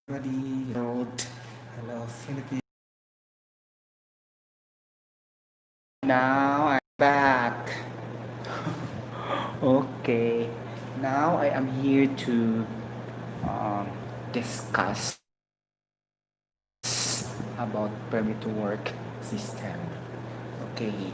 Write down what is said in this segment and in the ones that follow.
Everybody, hello, Philippines. Now I'm back. Okay, now I am here to um, discuss about permit to work system. Okay,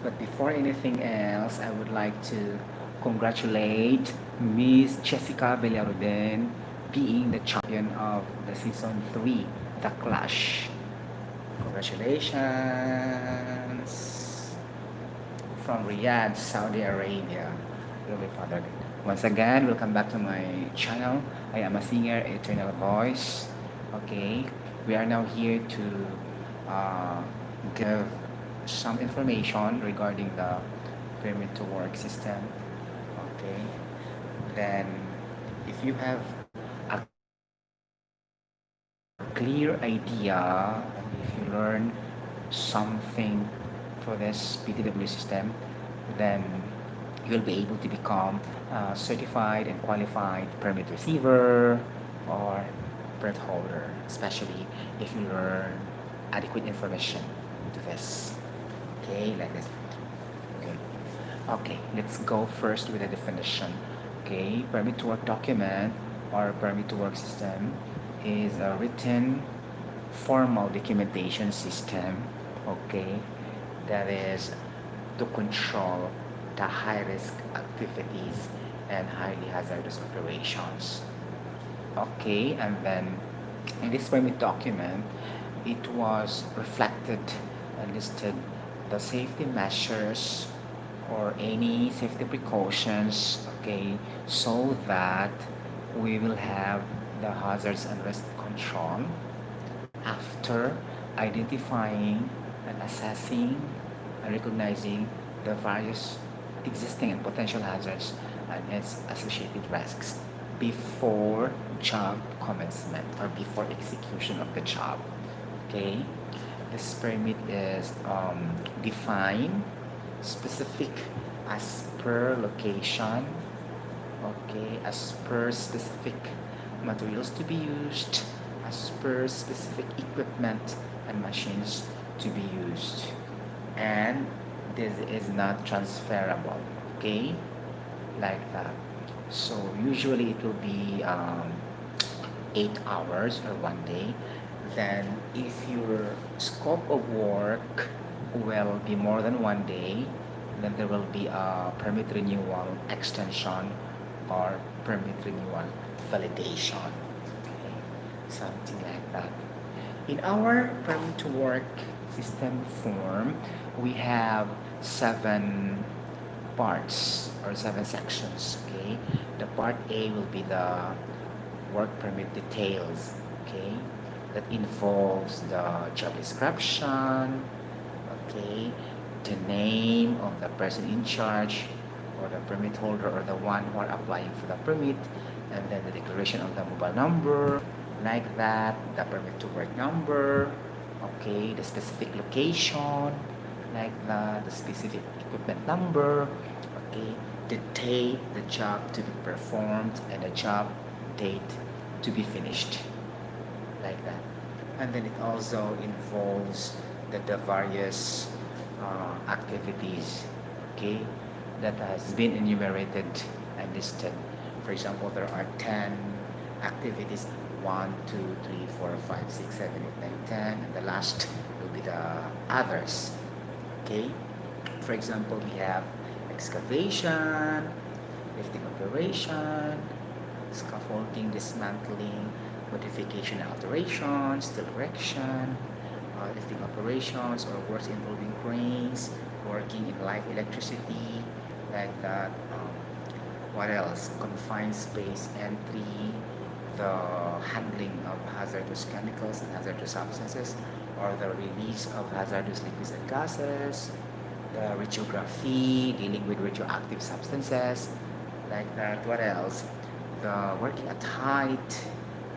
but before anything else, I would like to congratulate Miss Jessica Villaruden being the champion of the season 3, The Clash. Congratulations from Riyadh, Saudi Arabia. Really, Father. Once again, welcome back to my channel. I am a singer, Eternal Voice. Okay, we are now here to give some information regarding the permit to work system. Okay, then if you have a clear idea, if you learn something for this PTW system, then you'll be able to become a certified and qualified permit receiver or permit holder, especially if you learn adequate information to this. Okay, like this. Okay. Okay, let's go first with the definition. Okay, permit to work document or permit to work system is a written formal documentation system, okay, that is to control the high risk activities and highly hazardous operations. Okay, and then in this permit document, it was reflected and listed the safety measures or any safety precautions, okay, so that we will have the hazards and risk control after identifying and assessing and recognizing the various existing and potential hazards and its associated risks before job commencement or before execution of the job. Okay, this permit is defined specific as per location, okay, as per specific materials to be used, as per specific equipment and machines to be used, and this is not transferable, okay, like that. So usually it will be 8 hours or 1 day. Then if your scope of work will be more than 1 day, then there will be a permit renewal extension or permit renewal validation. Okay? Something like that. In our permit to work system form, we have 7 parts or 7 sections. Okay, the part A will be the work permit details. Okay, that involves the job description. Okay, the name of the person in charge or the permit holder or the one who are applying for the permit, and then the declaration of the mobile number, like that, the permit to work number, okay, the specific location, like that, the specific equipment number, okay, the date the job to be performed and the job date to be finished, like that. And then it also involves the various activities, okay, that has been enumerated and listed. For example, there are 10 activities, 1, 2, 3, 4, 5, 6, 7, 8, 9, 10, and the last will be the others, okay. For example, we have excavation, lifting operation, scaffolding, dismantling, modification and alteration, steel erection, lifting operations or works involving cranes, working in live electricity, like that. What else? Confined space entry, the handling of hazardous chemicals and hazardous substances, or the release of hazardous liquids and gases, the radiography, dealing with radioactive substances, like that. What else? The working at height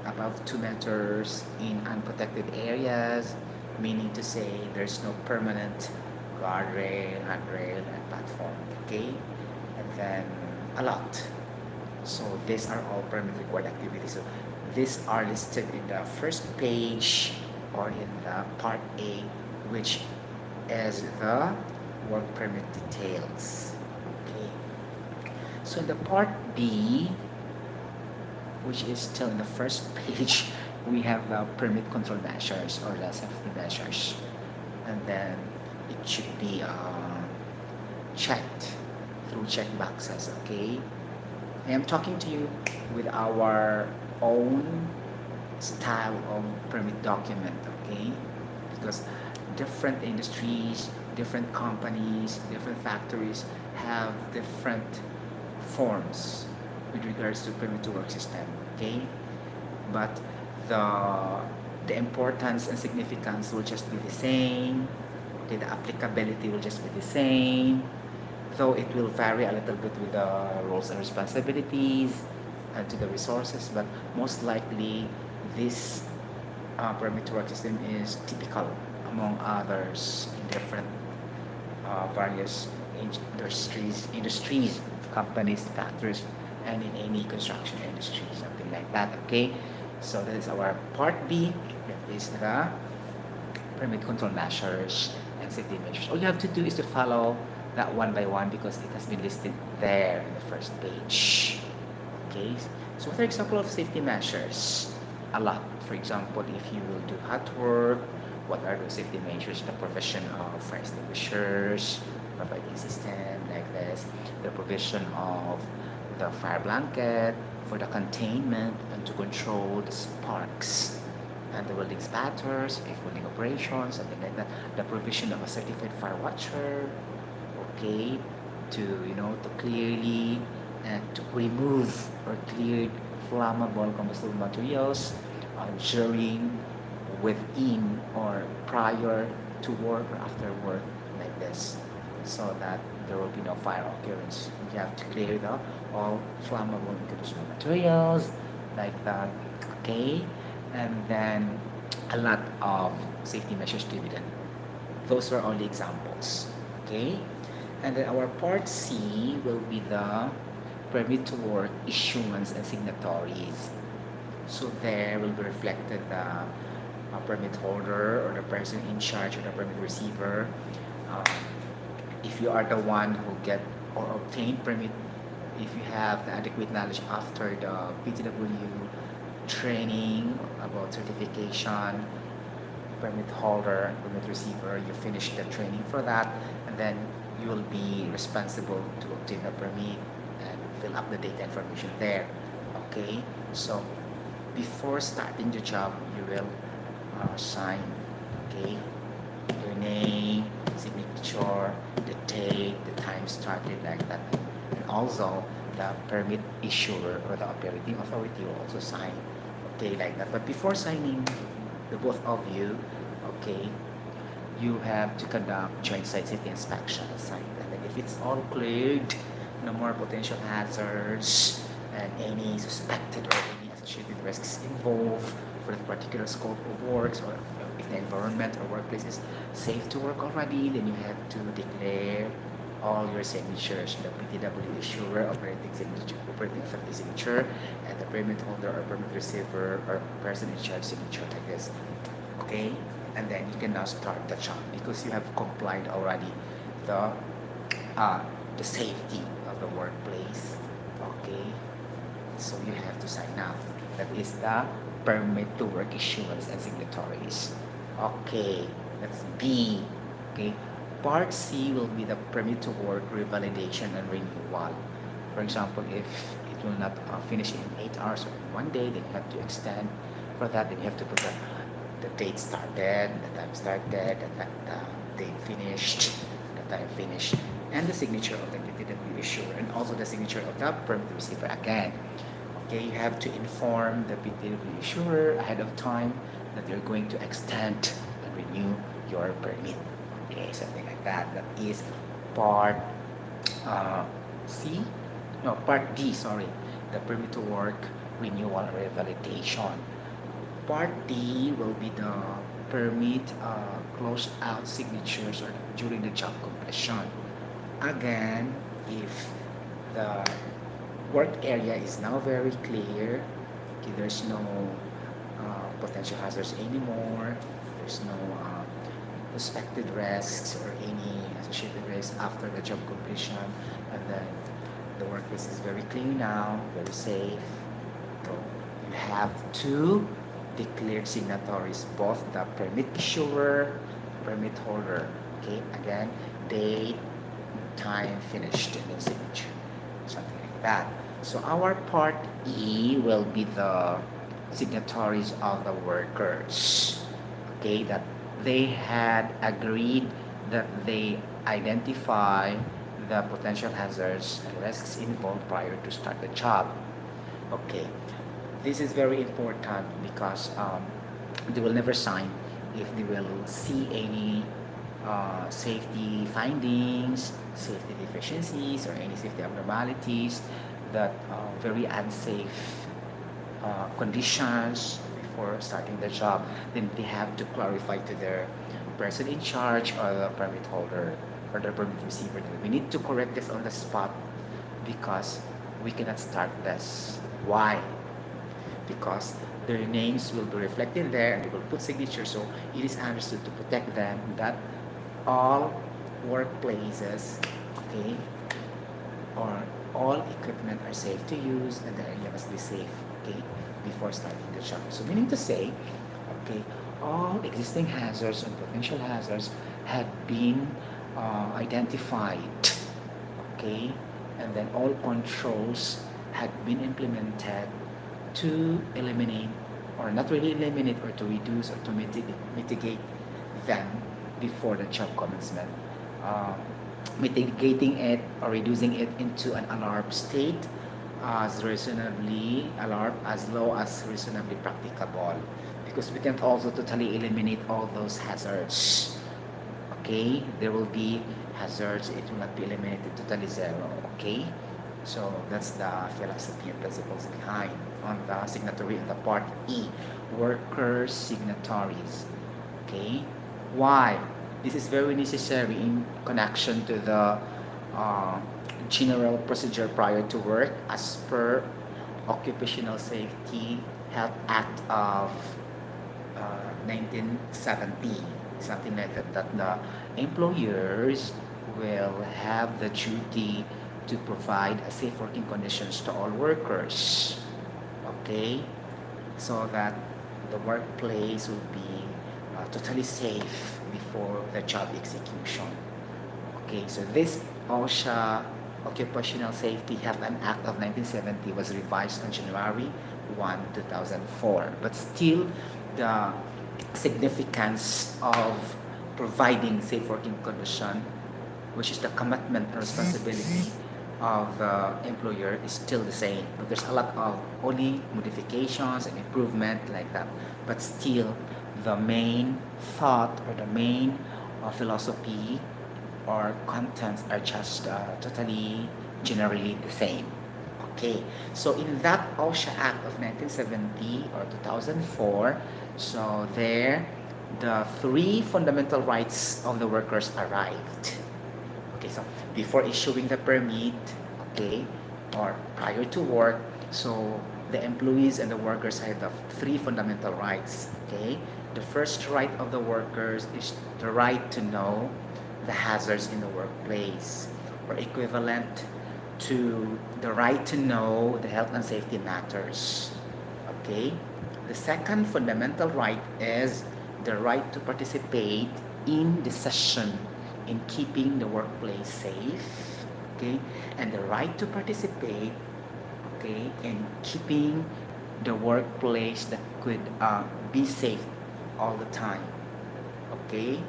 above 2 meters in unprotected areas, meaning to say there's no permanent guardrail, handrail, and platform. Okay, and then a lot. So these are all permit required activities. So these are listed in the first page or in the part A, which is the work permit details. Okay. So in the part B, which is still in the first page, we have the permit control measures or the safety measures, and then it should be checked through check boxes. Okay, I am talking to you with our own style of permit document. Okay, because different industries, different companies, different factories have different forms with regards to permit to work system. Okay, but the the importance and significance will just be the same. Okay, the applicability will just be the same, though it will vary a little bit with the roles and responsibilities and to the resources, but most likely this permit to work system is typical among others in different various industries, companies, factories, and in any construction industry, something like that. Okay, so that is our part B. That is the permit control measures and safety measures. All you have to do is to follow that one by one because it has been listed there in the first page. Okay, so what are example of safety measures? A lot. For example, if you will do hot work, what are the safety measures? The provision of fire extinguishers, providing system like this, the provision of the fire blanket for the containment and to control the sparks and the welding spatters, if welding operations, something like that. The provision of a certified fire watcher, okay, to to clearly and to remove or clear flammable combustible materials during, within, or prior to work or after work, like this, so that there will be no fire occurrence. You have to clear the all flammable and combustible materials, like that. Okay, and then a lot of safety measures to be done. Those were only examples. Okay, and then our part C will be the permit to work issuance and signatories. So there will be reflected the permit holder or the person in charge or the permit receiver. Uh, if you are the one who get or obtain permit, if you have the adequate knowledge after the PTW training about certification, permit holder, permit receiver, you finish the training for that, and then you will be responsible to obtain a permit and fill up the data information there. Okay, so before starting the job, you will sign, okay, your name, signature, the date, the time started, like that, and also the permit issuer or the operating authority will also sign, okay, like that. But before signing, the both of you, okay, you have to conduct joint site safety inspection at site, and then if it's all cleared, no more potential hazards and any suspected or any associated risks involved for the particular scope of works, or if the environment or workplace is safe to work already, then you have to declare all your signatures, the PTW issuer, operating signature, operating authority signature, and the permit holder or permit receiver or person in charge signature, like this. Okay, and then you can now start the job because you have complied already the the safety of the workplace. Okay, so you have to sign up. That is the permit to work issuance and signatories. Okay, that's B. Okay, part C will be the permit to work revalidation and renewal. For example, if it will not finish in 8 hours or in 1 day, then you have to extend for that. Then you have to put the date started, the time started, the date finished, the time finished, and the signature of the PTW issuer, and also the signature of the permit receiver again. Okay, you have to inform the PTW issuer ahead of time that you're going to extend and renew your permit. Okay, something like that. That is part C, no, part D, sorry, the permit to work renewal or revalidation. Part D will be the permit close out signatures or during the job completion. Again, if the work area is now very clear, Okay, there's no potential hazards anymore. There's no suspected risks or any associated risks after the job completion, and then the workplace is very clean now, very safe. So you have two declared signatories, both the permit issuer, permit holder. Okay, again, date, time, finished, and then signature, something like that. So our part E will be the signatories of the workers. Okay, that they had agreed that they identify the potential hazards and risks involved prior to start the job. Okay, this is very important because they will never sign if they will see any safety findings, safety deficiencies, or any safety abnormalities that very unsafe conditions before starting the job. Then they have to clarify to their person in charge or the permit holder or the permit receiver. We need to correct this on the spot because we cannot start this. Why? Because their names will be reflected there and they will put signatures, so it is understood to protect them that all workplaces, okay, or all equipment are safe to use and the area must be safe, okay, before starting the job. So meaning to say, okay, all existing hazards and potential hazards had been identified, okay, and then all controls had been implemented to eliminate, or not really eliminate, or to reduce or to mitigate them before the job commencement. Uh, Mitigating it or reducing it into an alarm state as reasonably alarm as low as reasonably practicable, because we can't also totally eliminate all those hazards. Okay, there will be hazards, it will not be eliminated totally zero. Okay, so that's the philosophy and principles behind on the signatory in the part E, workers signatories. Okay, why? This is very necessary in connection to the uh, general procedure prior to work as per Occupational Safety Health Act of 1970, something like that, that the employers will have the duty to provide safe working conditions to all workers, okay, so that the workplace will be totally safe before the job execution. Okay, so this OSHA Occupational Safety Health and Act of 1970 was revised on January 1, 2004. But still, the significance of providing safe working condition, which is the commitment and responsibility of the employer, is still the same. But there's a lot of only modifications and improvement like that. But still, the main thought or the main philosophy or contents are just totally generally the same. Okay, so in that OSHA Act of 1970 or 2004, so there the three fundamental rights of the workers arrived. Okay, so before issuing the permit, okay, or prior to work, so the employees and the workers have the three fundamental rights. Okay, the first right of the workers is the right to know the hazards in the workplace, or equivalent to the right to know the health and safety matters. Okay, the second fundamental right is the right to participate in the session in keeping the workplace safe, okay, and the right to participate, okay, in keeping the workplace that could be safe all the time, okay,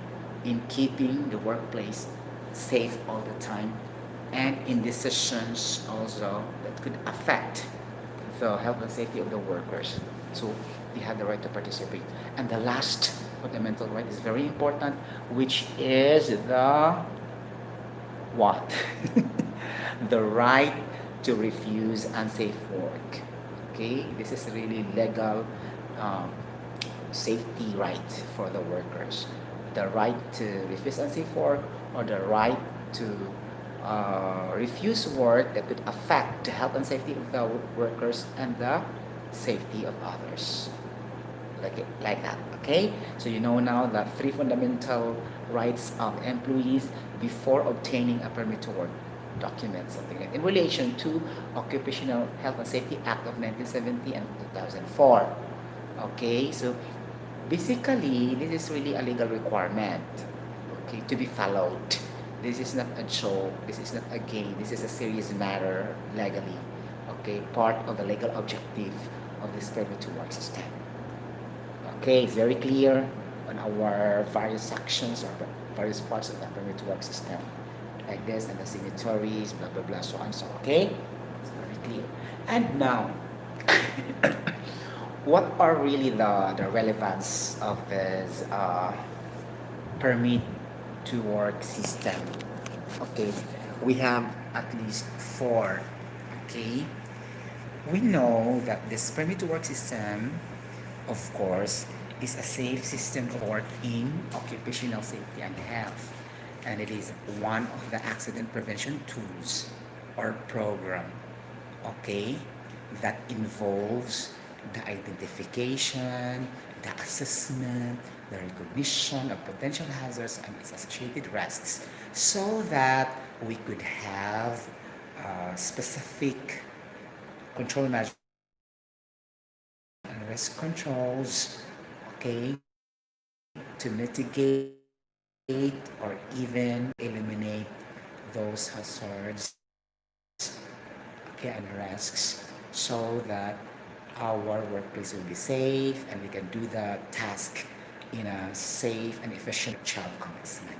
in keeping the workplace safe all the time, and in decisions also that could affect the health and safety of the workers. So they have the right to participate. And the last fundamental right is very important, which is the what? The right to refuse unsafe work. Okay, this is really legal um, safety right for the workers. The right to refuse unsafe work, or the right to refuse work that could affect the health and safety of the workers and the safety of others. Like that, okay? So you know now the three fundamental rights of employees before obtaining a permit to work document, something like in relation to Occupational Health and Safety Act of 1970 and 2004. Okay, so basically this is really a legal requirement, okay, to be followed. This is not a joke, this is not a game, this is a serious matter legally, okay, part of the legal objective of this permit to work system. Okay, it's very clear on our various sections or various parts of the permit to work system, like this, and the signatories, blah blah blah, so on, so okay, it's very clear. And now, what are really the relevance of this permit to work system? Okay, we have at least four. Okay, we know that this permit to work system, of course, is a safe system of work in occupational safety and health, and it is one of the accident prevention tools or program, okay, that involves the identification, the assessment, the recognition of potential hazards and its associated risks, so that we could have specific control measures and risk controls, okay, to mitigate or even eliminate those hazards, okay, and risks, so that our workplace will be safe and we can do the task in a safe and efficient job commencement.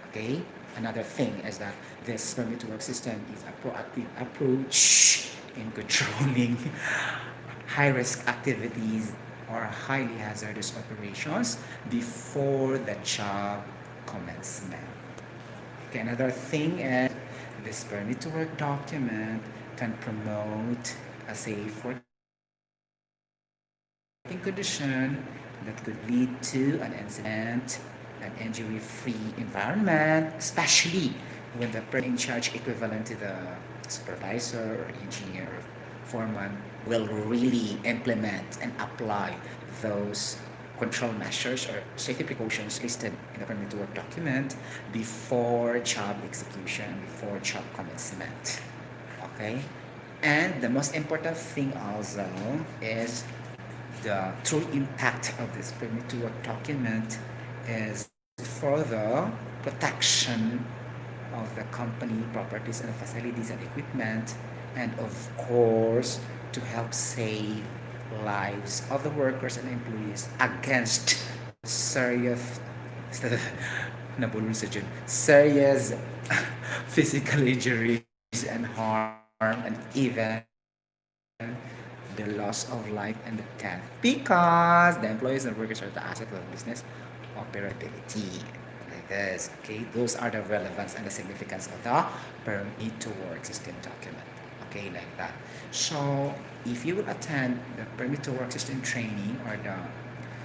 Okay? Another thing is that this permit to work system is a proactive approach in controlling high risk activities or highly hazardous operations before the job commencement. Okay, another thing is this permit to work document can promote a safe working condition that could lead to an incident, an injury-free environment, especially when the person in charge equivalent to the supervisor or engineer or foreman will really implement and apply those control measures or safety precautions listed in the permit to work document before job execution, before job commencement. Okay? And the most important thing also is the true impact of this permit to work document is for the protection of the company properties and facilities and equipment, and of course to help save lives of the workers and employees against serious nabulol sa dyan, serious physical injuries and harm, and even the loss of life and death, because the employees and workers are the asset of the business operability. Like this, okay? Those are the relevance and the significance of the permit to work system document. Okay, like that. So, if you will attend the permit to work system training or the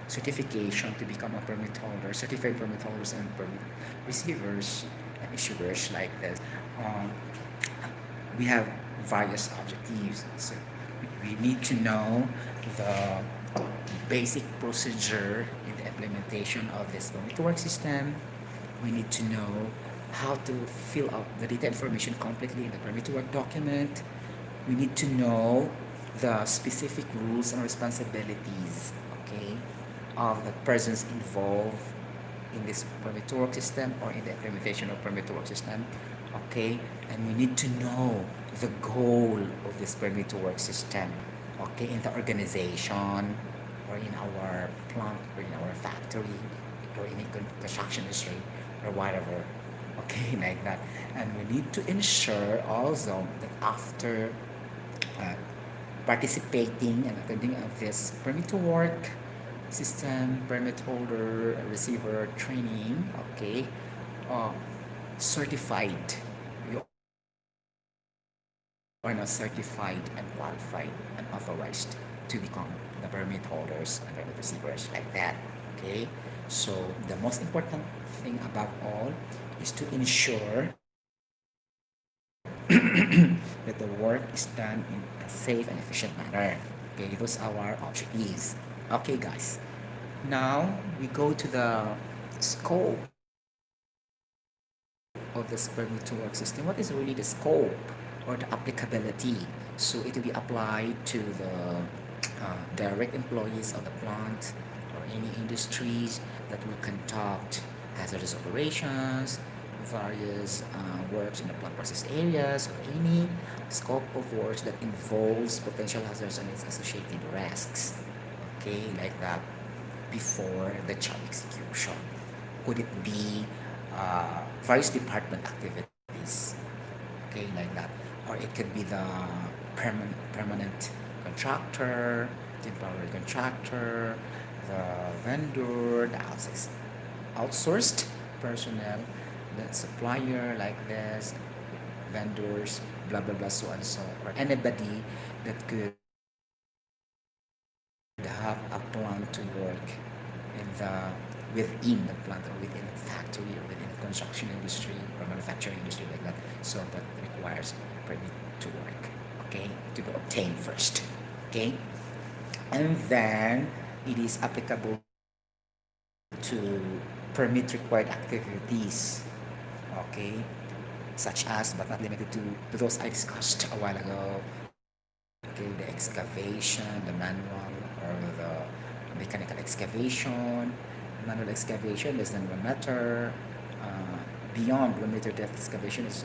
certification to become a permit holder, certified permit holders and permit receivers and issuers like this, um, we have various objectives. So we need to know the basic procedure in the implementation of this permit to work system. We need to know how to fill out the data information completely in the permit to work document. We need to know the specific rules and responsibilities, okay, of the persons involved in this permit to work system or in the implementation of permit to work system, okay, and we need to know the goal of this permit to work system, okay, in the organization or in our plant or in our factory or in a construction industry or whatever, okay, like that. And we need to ensure also that after uh, participating and attending of this permit to work system, permit holder, receiver training, okay, uh, certified. You are now certified and qualified and authorized to become the permit holders and permit receivers, like that. Okay, so the most important thing above all is to ensure that the work is done in a safe and efficient manner. Okay, those are our objectives. Okay, guys. Now we go to the scope of this permit to work system. What is really the scope or the applicability? So it will be applied to the direct employees of the plant or any industries that will conduct hazardous operations, various works in the plant process areas, or any scope of works that involves potential hazards and its associated risks. Okay, like that before the job execution. Could it be various department activities, okay, like that, or it could be the permanent contractor, temporary contractor, the vendor, the outsourced personnel, the supplier like this, vendors, blah blah blah, so and so, or anybody that could have a plan to work in the within the plant or within the factory or within the construction industry or manufacturing industry like that. So that requires permit to work. Okay, to be obtained first. Okay, and then it is applicable to permit required activities. Okay, such as but not limited to those I discussed a while ago. Okay, the excavation, the manual or the mechanical excavation, manual excavation less than 1 meter. Beyond 1 meter depth excavation is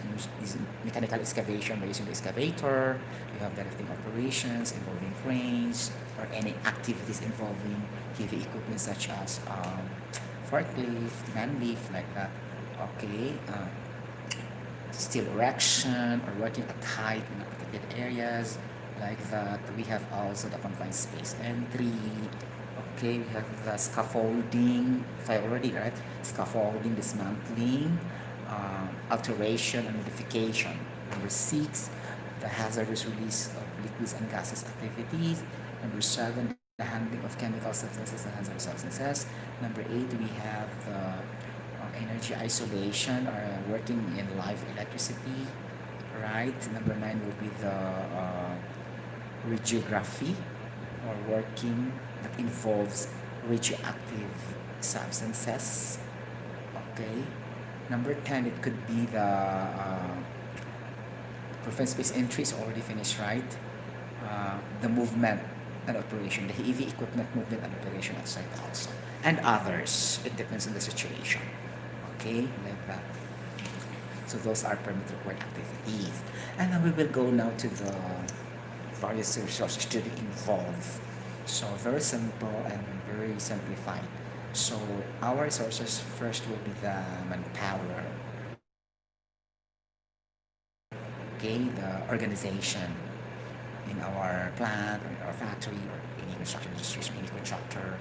mechanical excavation by using the excavator. You have the lifting operations involving cranes or any activities involving heavy equipment such as forklift, man lift, like that. Okay, steel erection or working at height in protected areas like that. We have also the confined space entry. Okay, we have the scaffolding, if I already right, scaffolding, dismantling, alteration and modification. Number 6, the hazardous release of liquids and gases activities. Number 7, the handling of chemical substances and hazardous substances. Number 8, we have the energy isolation or working in live electricity, right? Number 9 will be the radiography or working that involves radioactive substances. Okay. Number 10, it could be the confined space entry is already finished, right? The movement and operation, the heavy equipment movement and operation outside also, and others. It depends on the situation. Okay, like that. So those are permit required activities. And then we will go now to the various resources to be involved. So very simple and very simplified. So our resources first will be the manpower. Okay, the organization in our plant or our factory or any construction industry, any contractor,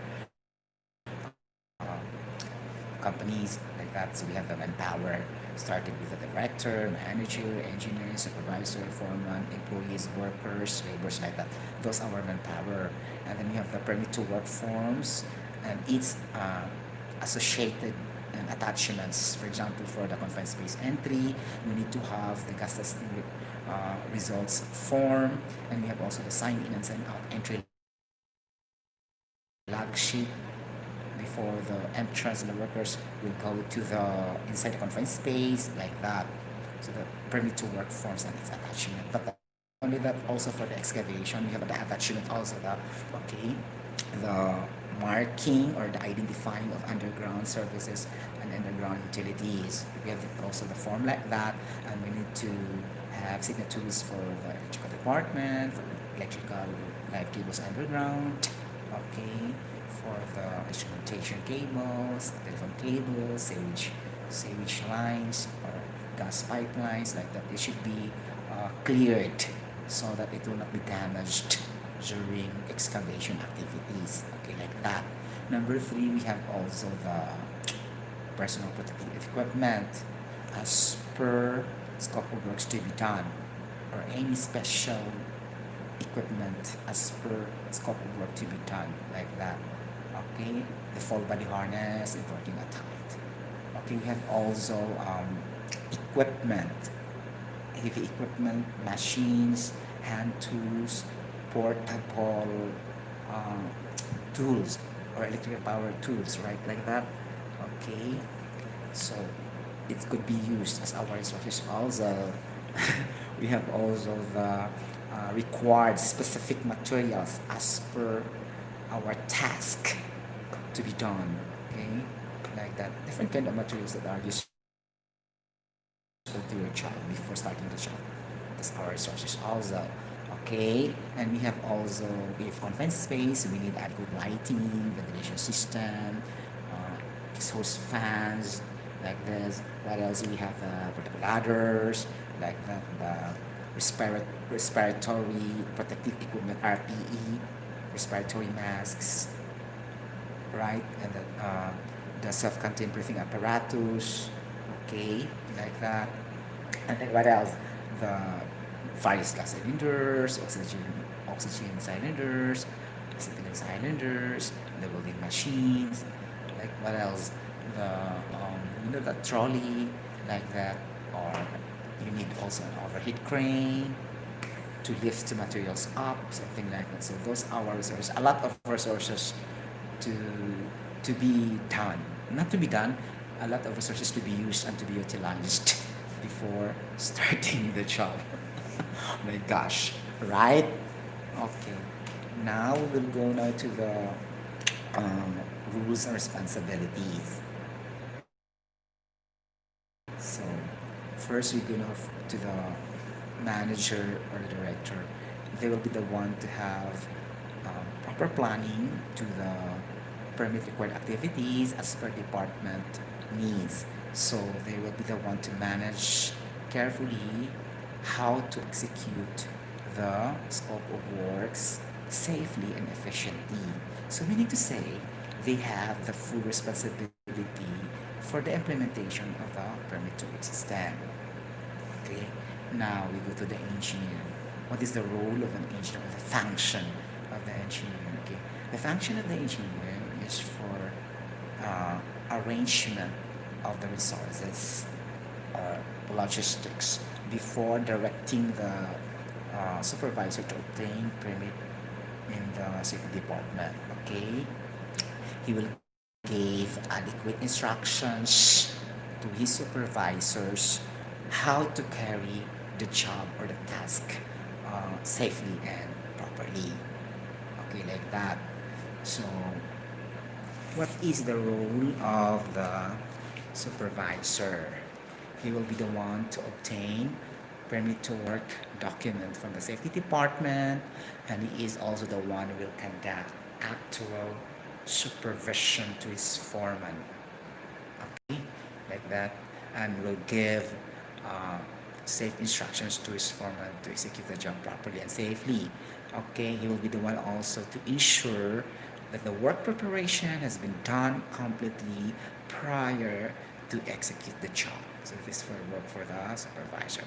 companies like that. So we have the manpower, starting with the director, manager, engineer, supervisor, foreman, employees, workers, laborers, like that. Those are our manpower. And then we have the permit to work forms and its associated and attachments. For example, for the confined space entry, we need to have the gas testing results form, and we have also the sign in and sign out entry log sheet before the entrance, and the workers will go to the inside the confined space like that. So the permit to work forms and its attachment. But only that, also for the excavation, we have the attachment also the okay, the marking or the identifying of underground services and underground utilities. We have also the form like that, and we need to have signatories for the electrical department, for electrical live cables underground. Okay, for the instrumentation cables, telephone cables, sewage lines, or gas pipelines like that. They should be cleared so that it will not be damaged during excavation activities. Okay, like that. Number 3, we have also the personal protective equipment as per scope of works to be done, or any special equipment as per scope of work to be done, like that. Okay, the full body harness and working at height. Okay, we have also equipment, heavy equipment, machines, hand tools, portable uh, tools or electrical power tools, right? Like that. Okay. So it could be used as our resources also. We have also the required specific materials as per our task to be done. Okay, like that. Different kind of materials that are useful to your child before starting the job. That's our resources also. Okay, and we have also, if confined space, we need adequate lighting, ventilation system, exhaust fans, like this. What else? We have portable ladders, like the respiratory protective equipment, RPE, respiratory masks, right? And the self-contained breathing apparatus, okay, like that. And then what else? The various gas cylinders, oxygen cylinders, acetylene cylinders, the welding machines, like what else? The the trolley, like that, or you need also an overhead crane to lift the materials up, something like that. So those are our resources. A lot of resources to to be done, not to be done, a lot of resources to be used and to be utilized before starting the job. My gosh, right? Okay. Now we will go now to the rules and responsibilities. So first we go now to the manager or the director. They will be the one to have proper planning to the permit required activities as per department needs. So they will be the one to manage carefully how to execute the scope of works safely and efficiently. So meaning to say, they have the full responsibility for the implementation of the permit to work system. Okay, now we go to the engineer. What is the role of an engineer, or the function of the engineer? Okay, the function of the engineer is for arrangement of the resources or logistics before directing the supervisor to obtain permit in the safety department. Okay, he will give adequate instructions to his supervisors how to carry the job or the task safely and properly. Okay, like that. So, what is the role of the supervisor? He will be the one to obtain permit to work document from the safety department, and he is also the one who will conduct actual supervision to his foreman. Okay, like that, and will give uh, safe instructions to his foreman to execute the job properly and safely. Okay, he will be the one also to ensure that the work preparation has been done completely prior to execute the job. So this for work for the supervisor.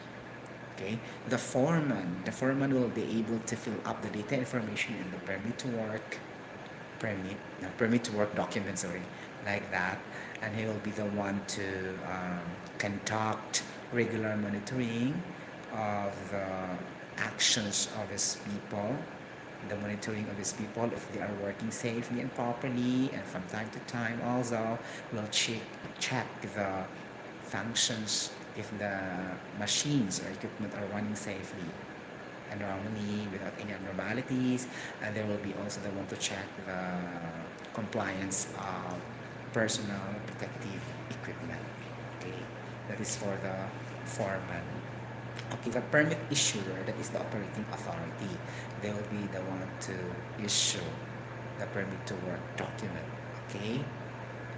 Okay, the foreman will be able to fill up the data information in the permit to work document, sorry, like that, and he will be the one to conduct regular monitoring of the actions of his people, the monitoring of his people if they are working safely and properly, and from time to time also will check the functions if the machines or equipment are running safely and normally without any abnormalities, and there will be also the one to check the compliance of personal protective equipment. Okay, that is for the foreman. Okay, the permit issuer, that is the operating authority, they will be the one to issue the permit to work document. Okay,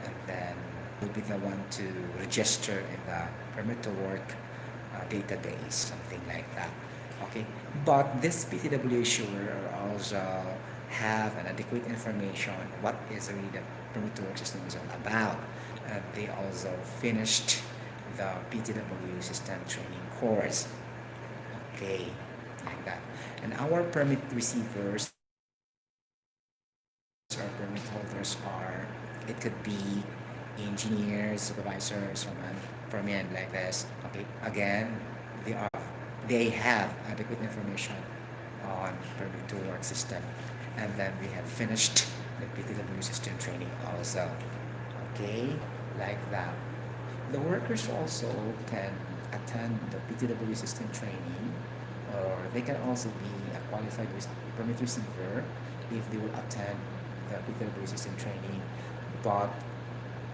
and then will be the one to register in the permit to work database, something like that. Okay, but this PTW issuer also have an adequate information what is really the permit to work system is all about. They also finished the PTW system training course. Okay, like that. And our permit receivers or permit holders are, it could be engineers, supervisors, foremen, like this. Okay, again, they have adequate information on permit to work system. And then we have finished the PTW system training also. Okay, like that. The workers also can attend the PTW system training, or they can also be a qualified permit receiver if they will attend the PTW system training. But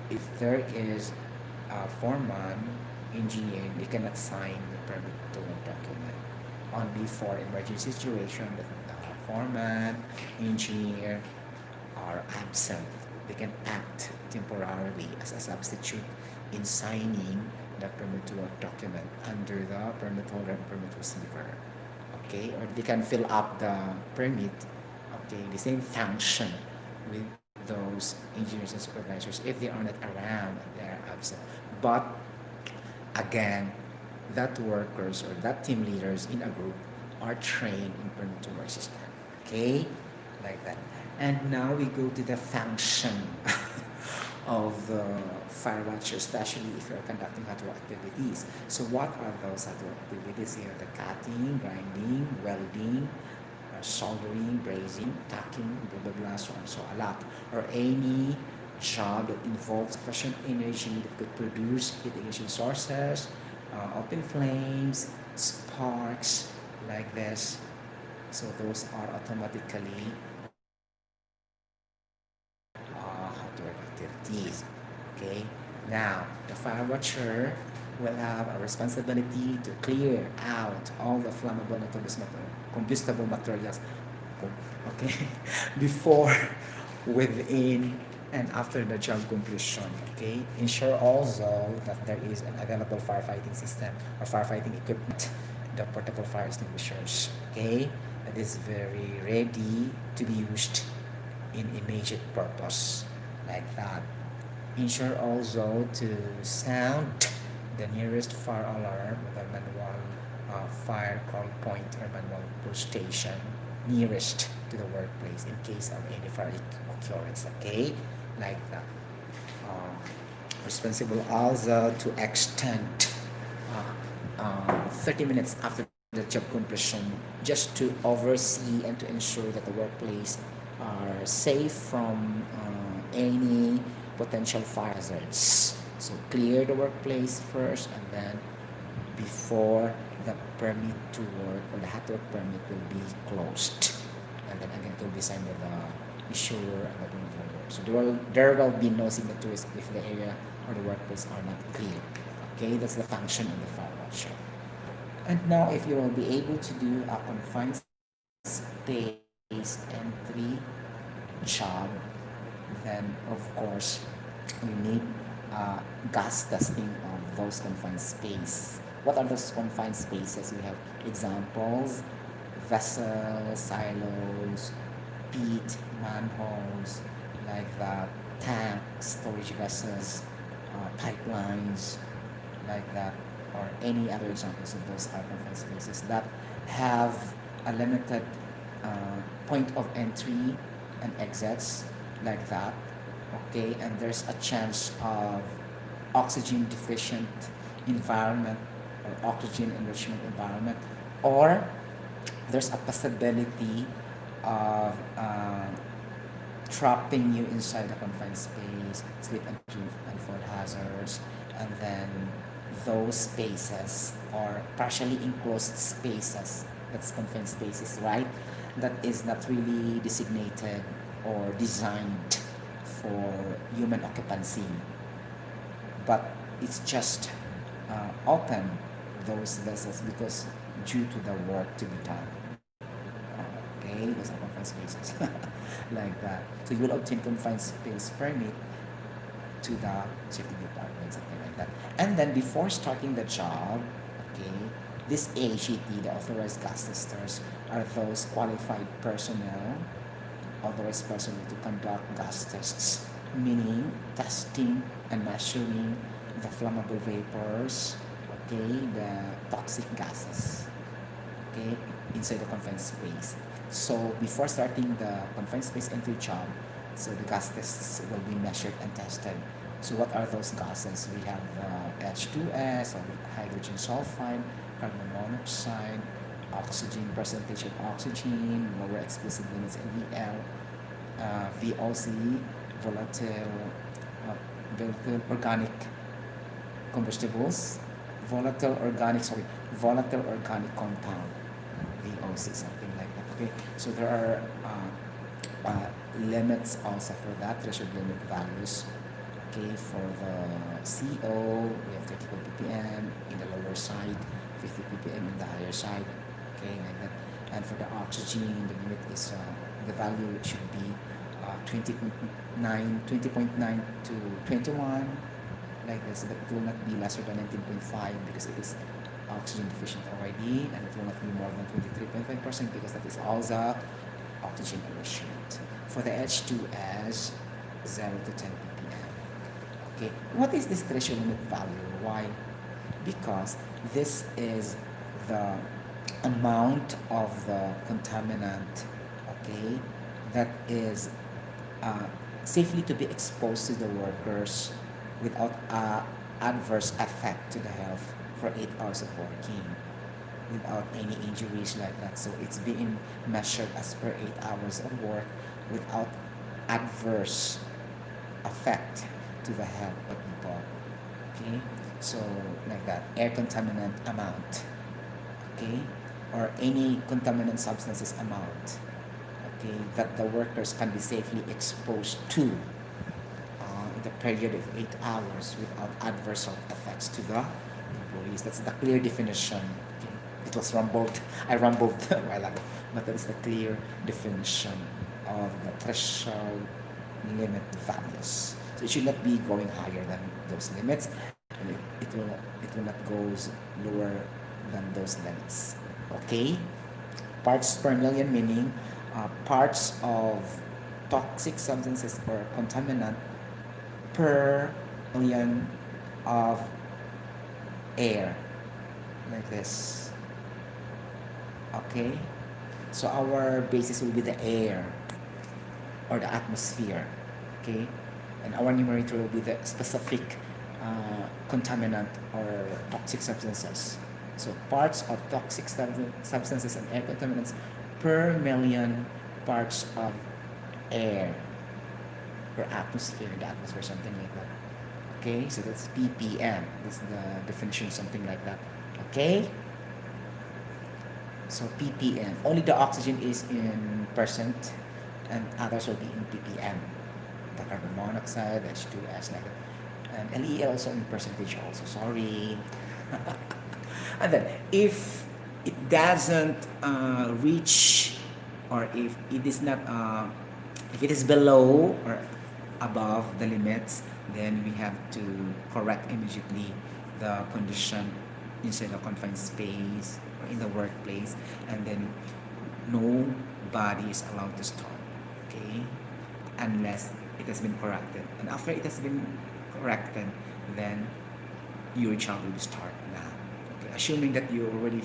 if there is a foreman, engineer, they cannot sign the permit to work document. Only for emergency situation that the foreman, engineer are absent. They can act temporarily as a substitute in signing the permit to work document under the permit holder and permit receiver. Okay, or they can fill up the permit, okay, the same function with those engineers and supervisors if they are not around and they are absent. But again, that workers or that team leaders in a group are trained in permit to work system. Okay, like that. And now we go to the function of the fire watcher, especially if you're conducting hot work activities. So what are those hot work activities here? The cutting, grinding, welding, soldering, brazing, tacking, blah blah blah, so on, so a lot. Or any job that involves sufficient energy that could produce heat ignition sources, open flames, sparks, like this. So those are automatically hot work activities. Okay. Now the fire watcher will have a responsibility to clear out all the flammable and combustible materials. Okay, before, within, and after the job completion. Okay, ensure also that there is an available firefighting system or firefighting equipment, the portable fire extinguishers. Okay, that is very ready to be used in immediate purpose, like that. Ensure also to sound the nearest fire alarm with a manual fire call point or manual push station nearest to the workplace in case of any fire occurrence. Okay, like that. Um, Responsible also to extend 30 minutes after the job completion just to oversee and to ensure that the workplace are safe from any potential fire hazards. So clear the workplace first, and then before the permit to work or the hot work permit will be closed, and then again it will be signed by the issuer and the permit holder. So there will be no signatures if the area or the workplace are not clear. Okay, that's the function of the fire watcher. And now, if you will be able to do a confined space entry job, then of course you need gas testing of those confined space. What are those confined spaces? We have examples: vessels, silos, pit, manholes, like that, tanks, storage vessels, pipelines, like that, or any other examples of those are confined spaces that have a limited point of entry and exits, like that. Okay, and there's a chance of oxygen deficient environment or oxygen enrichment environment, or there's a possibility of trapping you inside the confined space, slip and trip and fall hazards, and then those spaces or partially enclosed spaces, that's confined spaces, right? That is not really designated or designed for human occupancy, but it's just open those vessels because due to the work to be done. Okay, those are confined spaces, like that. So you will obtain confined space permit to the safety department, something like that. And then before starting the job, okay, this AGT, the Authorized Gastesters, are those qualified personnel, authorized personnel to conduct gas tests, meaning testing and measuring the flammable vapors, okay, the toxic gases, okay, inside the confined space. So before starting the confined space entry job, so the gas tests will be measured and tested. So what are those gases? We have H2S, or hydrogen sulfide, carbon monoxide, oxygen, percentage of oxygen, lower explicit limits, and VOC, volatile, volatile organic combustibles, volatile organic compound, VOC, something like that. Okay, so there are limits also for that, threshold limit values. Okay, for the CO, we have 34 ppm in the lower side, 50 ppm in the higher side. Okay, like that. And for the oxygen, the limit is the value should be 20.9 to 21, like this. But it will not be lesser than 19.5 because it is oxygen deficient already, and it will not be more than 23.5% because that is also oxygen enrichment. For the H2S, 0 to 10 ppm. Okay, what is this threshold limit value? Why? Because this is the amount of the contaminant, okay, that is safely to be exposed to the workers without adverse effect to the health for 8 hours of working, without any injuries like that. So it's being measured as per 8 hours of work without adverse effect to the health of people. Okay, so like that, air contaminant amount, okay, or any contaminant substances amount, okay, that the workers can be safely exposed to in the period of 8 hours without adverse health effects to the employees. That's the clear definition. Okay. It was rumbled, I rumbled a while ago, but that is the clear definition of the threshold limit values. So it should not be going higher than those limits, and it will not go lower than those limits. Okay? Parts per million meaning parts of toxic substances or contaminant per million of air, like this. Okay, so our basis will be the air or the atmosphere. Okay, and our numerator will be the specific contaminant or toxic substances. So parts of toxic substances and air contaminants per million parts of air or atmosphere, the atmosphere, something like that. Okay, so that's ppm. This is the definition, something like that. Okay, so ppm. Only the oxygen is in percent, and others will be in ppm. The carbon monoxide, the H2S, like that. And LEL also in percentage also. Sorry. And then if it doesn't reach, or if it is not if it is below or above the limits, then we have to correct immediately the condition inside the confined space or in the workplace, and then nobody is allowed to start, okay, unless it has been corrected. And after it has been corrected, then your job will start now. Okay, assuming that you already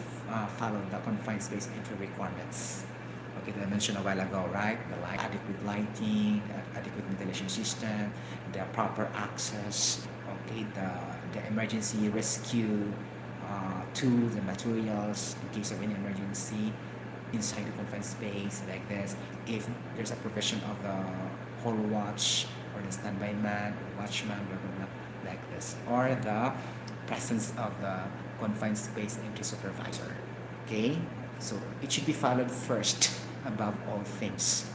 followed the confined space entry requirements. Okay, that I mentioned a while ago, right? The adequate lighting, adequate ventilation system, the proper access, okay, the emergency rescue tools and materials in case of any emergency inside the confined space, like this. If there's a provision of the hall watch or the standby man or watchman, blah, blah, blah, like this, or the presence of the confined space entry supervisor. Okay, so it should be followed first above all things.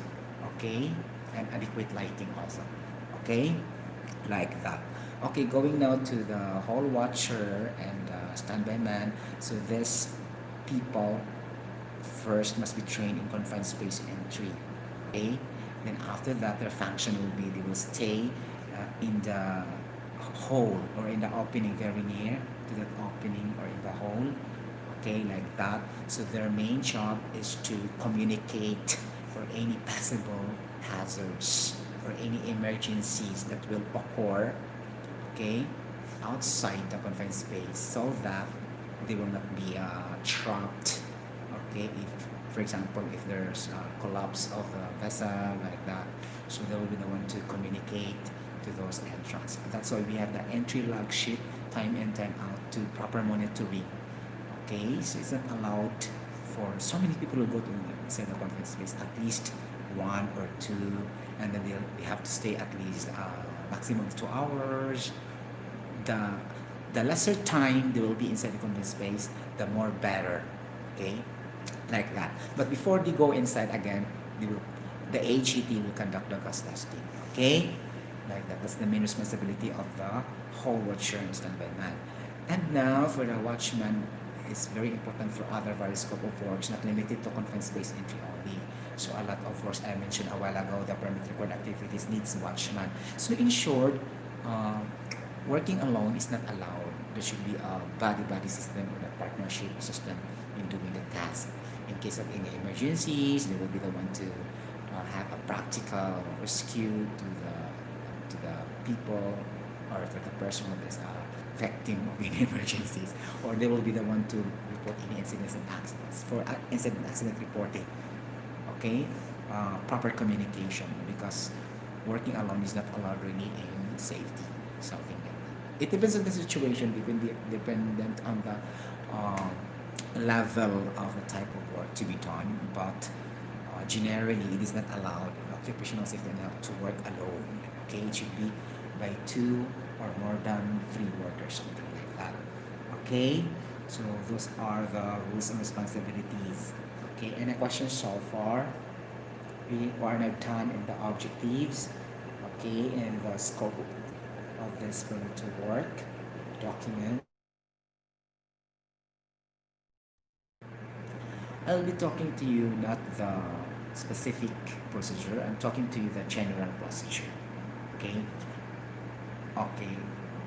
Okay, and adequate lighting also. Okay, like that. Okay, going now to the hall watcher and standby man. So these people first must be trained in confined space entry. Okay, then after that their function will be they will stay in the hole or in the opening very near to that opening or in the hole, okay, like that. So their main job is to communicate for any possible hazards or any emergencies that will occur, okay, outside the confined space, so that they will not be trapped, okay, if for example if there's a collapse of the vessel, like that. So they will be the one to communicate to those entrants. That's why we have the entry log sheet, time in time out, to proper monitoring. Okay, so it's not allowed for so many people who go to inside the conference space, at least 1 or 2, and then they have to stay at least maximum of 2 hours. The the lesser time they will be inside the conference space, the more better. Okay, like that. But before they go inside again, they will, the AGT will conduct the gas testing. Okay, like that. That's the main responsibility of the hall watcher and standby man. And now for the watchman, it's very important for other various scope of works, not limited to confined space entry only. So a lot of works I mentioned a while ago, the permit record activities needs watchman. So in short, uh, working alone is not allowed. There should be a body-body system or a partnership system in doing the task. In case of any emergencies, they will be the one to have a practical rescue to the people or to the person who is victim of any emergencies, or they will be the one to report any incidents and accidents for incident accident reporting. Okay, proper communication, because working alone is not allowed really in safety, something like that. It depends on the situation, dependent on the level of the type of work to be done, but generally it is not allowed in occupational safety not to work alone. Okay, it should be by 2 or more than 3 workers, something like that. Okay, so those are the rules and responsibilities. Okay, any questions so far? We are now done in the objectives, okay, and the scope of this permit to work document. I'll be talking to you not the specific procedure, I'm talking to you the general procedure. Okay? Okay.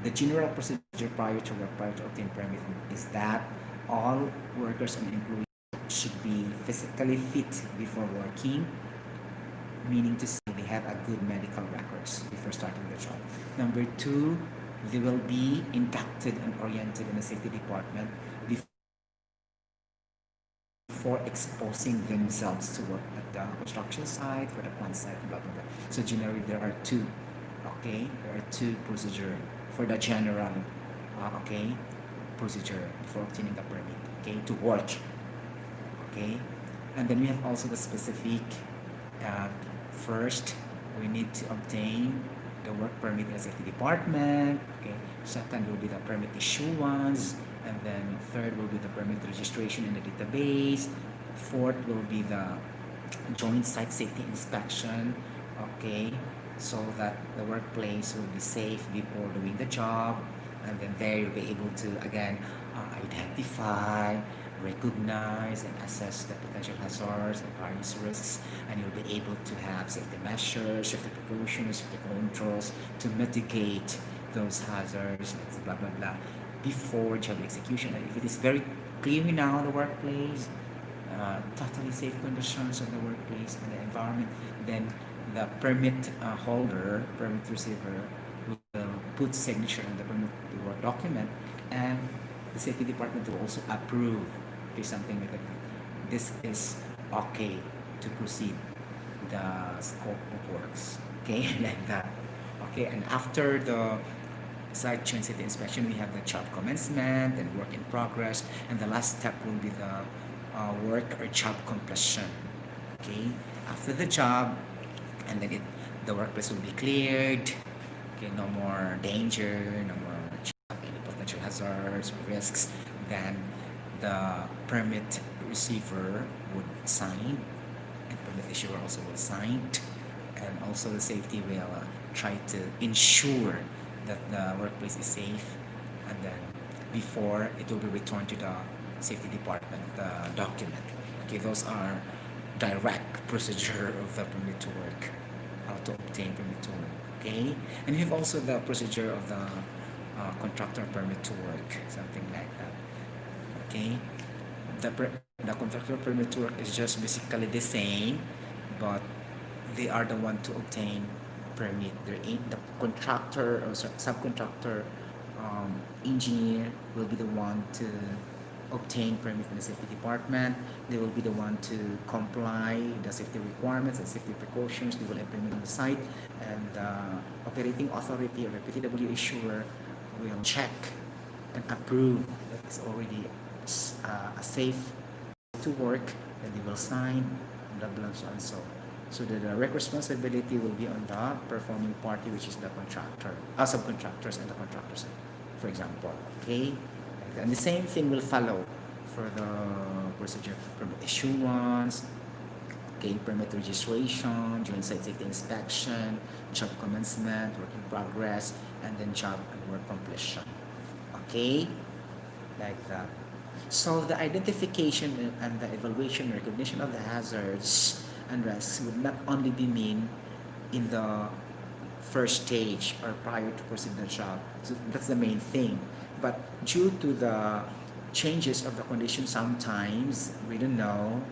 The general procedure prior to work, prior to obtain permit is that all workers and employees should be physically fit before working, meaning to say they have a good medical records before starting the job. Number two, they will be inducted and oriented in the safety department before exposing themselves to work at the construction site, for the plant site, blah blah blah. So generally there are two. Okay, there are two procedure for the general. Okay, procedure before obtaining the permit. Okay, to work. Okay, and then we have also the specific. First, we need to obtain the work permit in the safety department. Okay, second will be the permit issuance, and then third will be the permit registration in the database. Fourth will be the joint site safety inspection. Okay, so that the workplace will be safe before doing the job, and then there you'll be able to again identify, recognize, and assess the potential hazards and various risks, and you'll be able to have safety measures, safety precautions, safety controls to mitigate those hazards, blah blah blah, before job execution. And if it is very clear now the workplace, totally safe conditions of the workplace and the environment, then the permit holder, permit receiver, will put signature on the permit to work document, and the safety department will also approve, okay, something like that. This is okay to proceed the scope of works. Okay, like that. Okay, and after the site joint safety inspection, we have the job commencement and work in progress, and the last step will be the work or job completion. Okay, after the job, and then the workplace will be cleared. Okay, no more danger, no more any potential hazards or risks. Then the permit receiver would sign, and permit issuer also will sign, and also the safety will try to ensure that the workplace is safe, and then before it will be returned to the safety department, the document. Okay, those are direct procedure of the permit to work, how to obtain permit to work. Okay, and we have also the procedure of the contractor permit to work, something like that. Okay, the contractor permit to work is just basically the same, but they are the one to obtain permit. The contractor or subcontractor engineer will be the one to obtain permit in the safety department. They will be the one to comply the safety requirements and safety precautions they will implement on the site, and the operating authority or the PTW issuer will check and approve that it's already a safe to work, then they will sign, blah blah so and so. So the direct responsibility will be on the performing party, which is the contractor, subcontractors and the contractors, for example. Okay, and the same thing will follow for the procedure from issuance, okay, permit registration, joint site safety inspection, job commencement, work in progress, and then job and work completion. Okay, like that. So the identification and the evaluation and recognition of the hazards and risks would not only be mean in the first stage or prior to proceeding the job. So that's the main thing. But due to the changes of the condition, sometimes we don't know.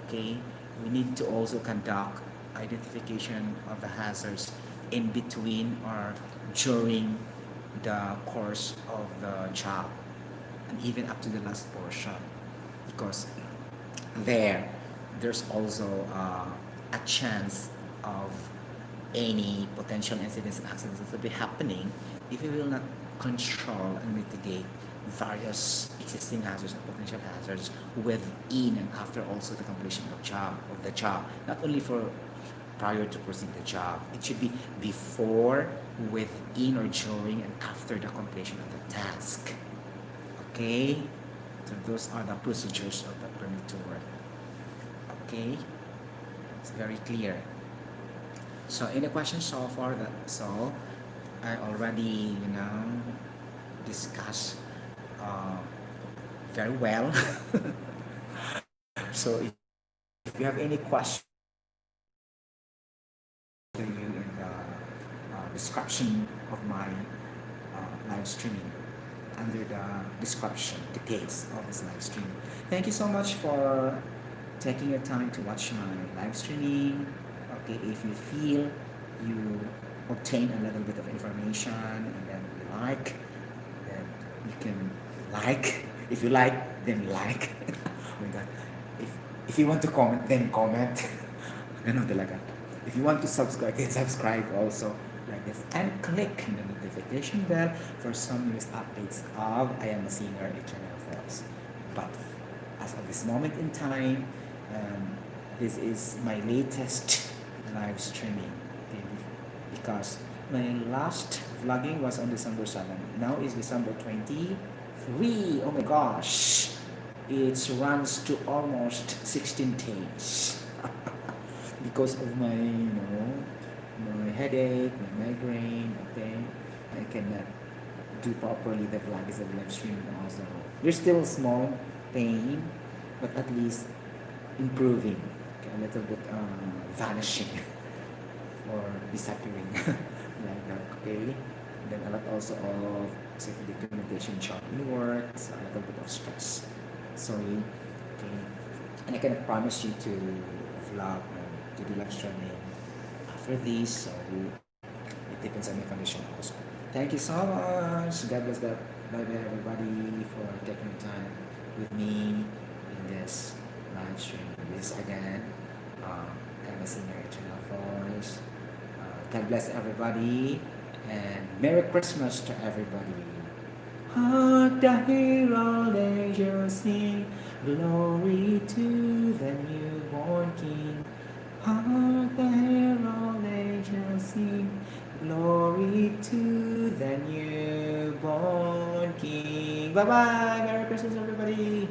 Okay, we need to also conduct identification of the hazards in between or during the course of the job and even up to the last portion, because there there's also a chance of any potential incidents and accidents that will be happening if we will not control and mitigate various existing hazards and potential hazards within and after also the completion of the job, not only for prior to proceed the job. It should be before, within, or during and after the completion of the task. Okay, so those are the procedures of the permit to work. Okay, it's very clear. So any questions so far? That so I already discussed uh, very well. So if you have any question to you in the description of my live streaming, under the description details of this live streaming. Thank you so much for taking your time to watch my live streaming. Okay, if you feel you obtain a little bit of information and then you like, then you can like. If you like, then like. Oh my God. If you want to comment, then comment. Ganun talaga. If you want to subscribe, then subscribe also like this. And click the notification bell for some news updates of I Am a Singer, EternalVoice. But as of this moment in time, this is my latest live streaming. Okay, because my last vlogging was on December 7th. Now is December 23. Oh my gosh. It runs to almost 16 days. Because of my, my headache, my migraine, okay, I cannot do properly the vlogs of live streaming also. There's still small pain, but at least improving, okay, a little bit vanishing or disappearing like that, okay. Then a lot also of safety documentation job in work, so a little bit of stress. Sorry, okay. And I cannot promise you to vlog and to do live streaming after this, so it depends on your condition also. Thank you so much. God bless that. Bye bye everybody for taking time with me in this live stream. This is again, I'm a singer, EternalVoice. God bless everybody and Merry Christmas to everybody. Hark the herald angels sing, glory to the newborn King. Hark the herald angels sing, glory to the newborn King. Bye bye, Merry Christmas everybody.